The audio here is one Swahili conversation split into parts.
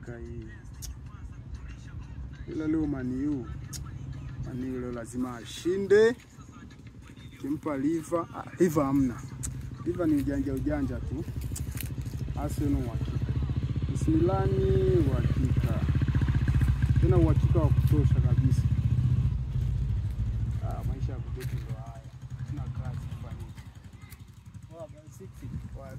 uhakika hii. Ila leo Maniu leo lazima ashinde. Kimpa Liva, Liva hamna. Liva ni ujanja tu. Arsenal uhakika. Bismillani uhakika. Tena uhakika wa kutosha kabisa. Maisha ya kubeti ndo haya. Tuna kazi kufanya.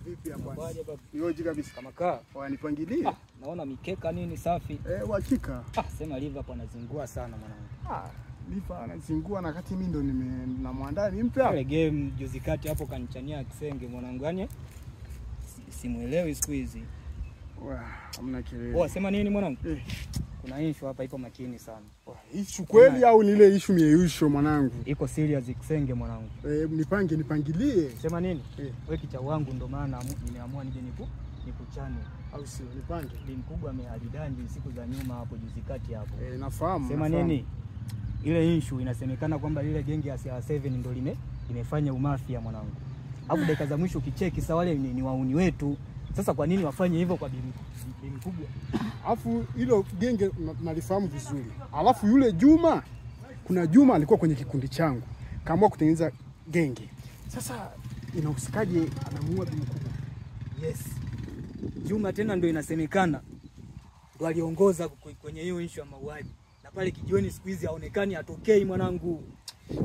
Vipi hapa? Yoji kabisa kama kaa. Wanipangilie. Naona mikeka nini safi. Uhakika. Sema Liverpool anazingua sana mwanangu. Liverpool anazingua na kati mimi ndo namwandaa nimpe hapo. Ile game juzi kati hapo kanichania kisenge mwanangu, yani simuelewi siku hizi. Hamna kelele. Sema nini mwanangu? Kuna issue hapa ipo makini sana. Issue kweli au ni ile issue mieyusho mwanangu? Iko serious kisenge mwanangu. Nipangilie. Sema nini? Wewe kicha wangu ndo maana nimeamua nije nikuchane. Au sio nipange? Bi mkubwa amealidanji siku za nyuma hapo juzi kati hapo. Nafahamu. Sema nini? Ile issue inasemekana kwamba lile genge ya CR7 ndo limefanya umafia mwanangu. Hapo dakika za mwisho kicheki sawa, wale ni wauni wetu. Sasa kwa nini wafanye hivyo kwa bi mkubwa? Alafu hilo genge nalifahamu vizuri. Alafu yule Juma, kuna Juma alikuwa kwenye kikundi changu. Kaamua kutengeneza genge. Sasa inahusikaje anamuua bi mkubwa? Yes. Juma tena ndo inasemekana ndo aliongoza kwenye hiyo issue ya mauaji. Na pale kijiweni siku hizi haonekani, atokei mwanangu.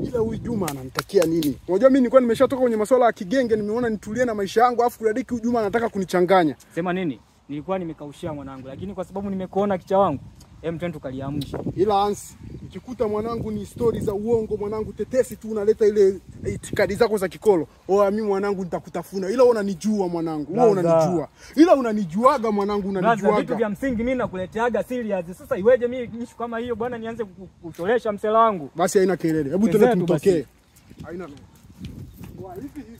Ila huyu Juma anamtakia nini? Unajua mimi nilikuwa nimeshatoka kwenye masuala ya kigenge, nimeona nitulie na maisha yangu, afu kuradiki huyu Juma anataka kunichanganya. Sema nini? Nilikuwa nimekaushia mwanangu, lakini kwa sababu nimekuona kicha wangu, twende tukaliamsha. Ila Ansi, nikikuta mwanangu ni story za uongo mwanangu, tetesi tu unaleta ile itikadi zako za kikolo. Mimi mwanangu nitakutafuna. Ila unanijua mwanangu. Wewe unanijua. Ila unanijuaga mwanangu, unanijuaga. Vitu vya msingi mimi nakuleteaga serious. Sasa iweje mimi issue kama hiyo bwana nianze kucholesha msela wangu? Basi haina kelele. Hebu twende tumtokee. Haina. Hivi